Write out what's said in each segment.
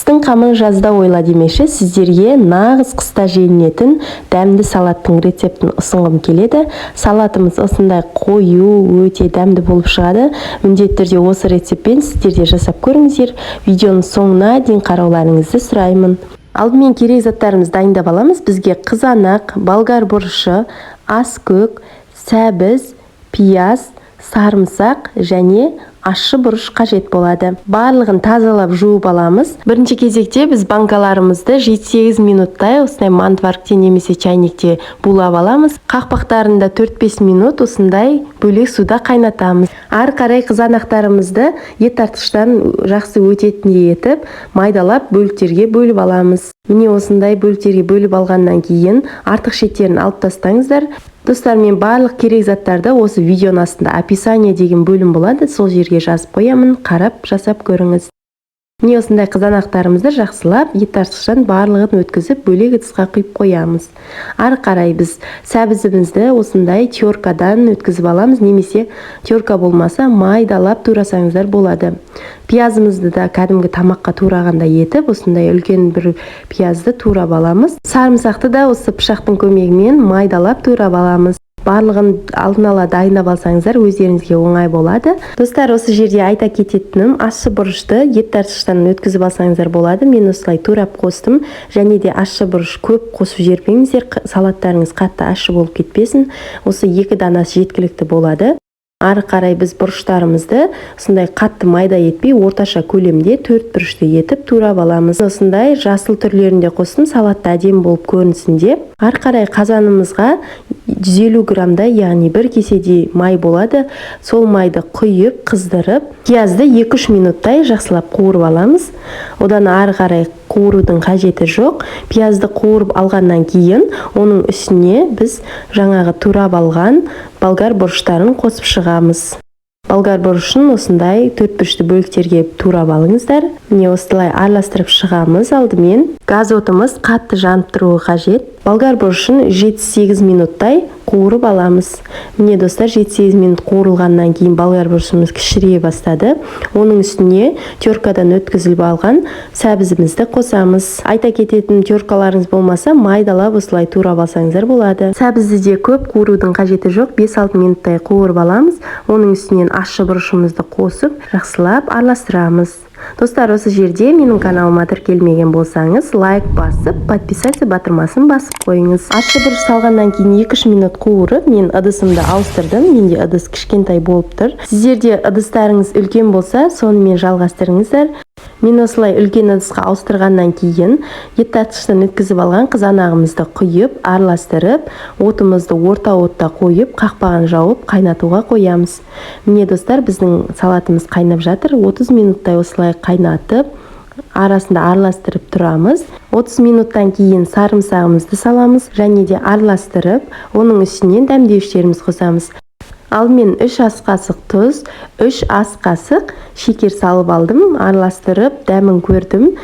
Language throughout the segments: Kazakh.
Қыстың қамын жазда ойла демекші, сіздерге нағыз қыста желінетін дәмді салаттың рецептін ұсынғым келеді. Салатымыз осындай қою, өте дәмді болып шығады. Міндетті түрде осы рецептпен сіздер де жасап көріңіздер. Видеоның соңына дейін қарауларыңызды сұраймын. Алдымен керек заттарымызды дайындап аламыз. Бізге қызанақ, болгар бұрышы, аскөк, сәбіз, пияз, сарымсақ және ащы бұрыш қажет болады. Барлығын тазалап жуып аламыз. Бірінші кезекте біз банкаларымызды 7-8 минуттай осындай мантваркте немесе чайникте булап аламыз. Қақпақтарында 4-5 минут осындай бөлек суда қайнатамыз. Ары қарай қызанақтарымызды ет тартқыштан жақсы өтетіндей етіп, майдалап бөліктерге бөліп аламыз. Міне осындай бөліктерге бөліп алғаннан кейін артық шеттерін алып тастаңыздар. Достар, мен барлық керек заттарды осы видеоның астында описание деген бөлім болады, сол жерге жазып қоямын, қарап жасап көріңіз. Міне осындай қызанақтарымызды жақсылап ет тартқыштан барлығын өткізіп бөлек ыдысқа құйып қоямыз. Ары қарай біз сәбізімізді осындай теркадан өткізіп аламыз, немесе терка болмаса майдалап турасаңыздар болады. Пиязымызды да кәдімгі тамаққа турағанда етіп, осындай үлкен бір пиязды турап аламыз. Сарымсақты да осы пышақтың көмегімен майдалап турап аламыз. Барлығын алдын ала дайындап алсаңыздар өздеріңізге оңай болады. Достар, осы жерде айта кететінім, ащы бұрышты ет тартқыштан өткізіп алсаңыздар болады. Мен осылай турап қостым. Және де ащы бұрыш көп қосып жібермеңіздер, салаттарыңыз қатты ащы болып кетпесін. Осы 2 данасы жеткілікті болады. Ары қарай біз бұрыштарымызды осындай қатты майда етпей, орташа көлемде 4 бұрышты етіп турап аламыз. Осындай жасыл түрлерінде қостым, салатта әдемі болып көрінсін деп. Ары қарай қазанымызға 150 грамдай, яғни 1 кеседей май болады. Сол майды құйып, қыздырып, пиязды 2-3 минуттай жақсылап қуырып аламыз. Одан ары қарай қуырудың қажеті жоқ. Пиязды қуырып алғаннан кейін, оның үстіне біз жаңағы турап алған болгар бұрыштарын қосып шығамыз. Болгар бұрышын осындай 4 бұрышты бөліктерге турап алыңыздар. Міне осылай араластырып шығамыз. Алдымен газ отымыз қатты жанып тұруы қажет. Болгар бұрышын 7-8 минуттай қуырып аламыз. Міне достар, 7-8 минут қуырылғаннан кейін болгар бұрышымыз кішірейе бастады. Оның үстіне теркадан өткізіліп алған сәбізімізді қосамыз. Айта кететін, теркаларыңыз болмаса майдалап осылай турап алсаңыздар болады. Сәбізді де көп қуырудың қажеті жоқ. 5-6 минуттай қуырып аламыз. Оның үстінен ащы бұрышымызды қосып, жақсылап араластырамыз. Достар, осы жерде менің каналыма тіркелмеген болсаңыз, лайк басып, подписаться батырмасын басып қойыңыз. Ащы бұрыш салғаннан кейін 2-3 минут қуырып, мен ыдысымды ауыстырдым. Менде ыдыс кішкентай болып тұр. Сіздерде ыдыстарыңыз үлкен болса, сонымен жалғастырыңыздар. Мен осылай үлкен ыдысқа ауыстырғаннан кейін ет тартқыштан өткізіп алған қызанағымызды құйып, араластырып, отымызды орта отта қойып, қақпағын жауып, қайнатуға қоямыз. Міне достар, біздің салатымыз қайнап жатыр. 30 минуттай осылай қайнатып, арасында араластырып тұрамыз. 30 минуттан кейін сарымсағымызды саламыз және де араластырып, оның үстінен дәмдеуіштеріміз қосамыз. Алдымен 3 ас қасық тұз, 3 ас қасық шекер салып алдым, араластырып, дәмін көрдім.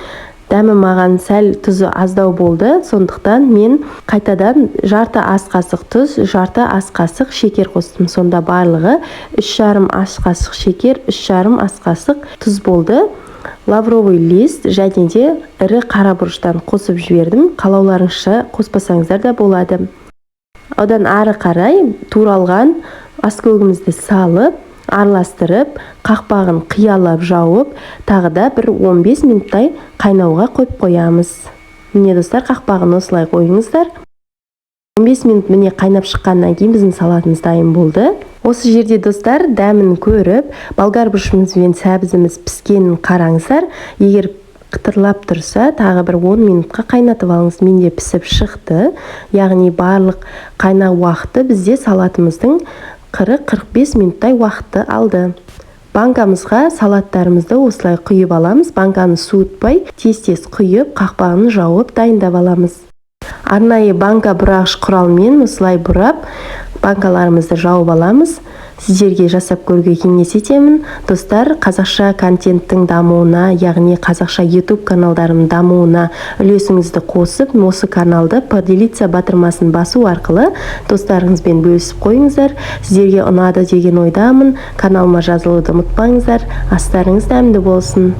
Дәмі маған сәл тұзы аздау болды, сондықтан мен қайтадан жарты ас қасық тұз, жарты ас қасық шекер қостым. Сонда барлығы 3,5 ас қасық шекер, 3,5 ас қасық тұз болды. Лавровый лист және де ірі қара бұрыштан қосып жібердім. Қалауларыңызша қоспасаңыздар да болады. Одан ары қарай туралған аскөгімізді салып, араластырып, қақпағын қиялап жауып, тағы да бір 15 минуттай қайнауға қойып қоямыз. Міне достар, қақпағын осылай қойыңыздар. 15 минут міне қайнап шыққаннан кейін біздің салатымыз дайын болды. Осы жерде достар, дәмін көріп, болгар бұрышымыз бен сәбізіміз піскенін қараңыздар. Егер қытырлап тұрса, тағы бір 10 минутқа қайнатып алыңыз. Менде пісіп шықты. Яғни барлық қайнау уақыты бізде салатымыздың 40-45 минуттай уақытты алды. Банкамызға салаттарымызды осылай құйып аламыз. Банканы суытпай, тез-тез құйып, қақпағын жауып дайындап аламыз. Арнайы банка бұрағыш құралмен осылай бұрап, банкаларымызды жауып аламыз. Сіздерге жасап көруге кеңес етемін. Достар, қазақша контенттің дамуына, яғни қазақша YouTube каналдарының дамуына үлесіңізді қосып, осы каналды поделиться батырмасын басу арқылы достарыңызбен бөлісіп қойыңыздар. Сіздерге ұнады деген ойдамын. Каналыма жазылуды ұмытпаңыздар. Астарыңыз дәмді болсын.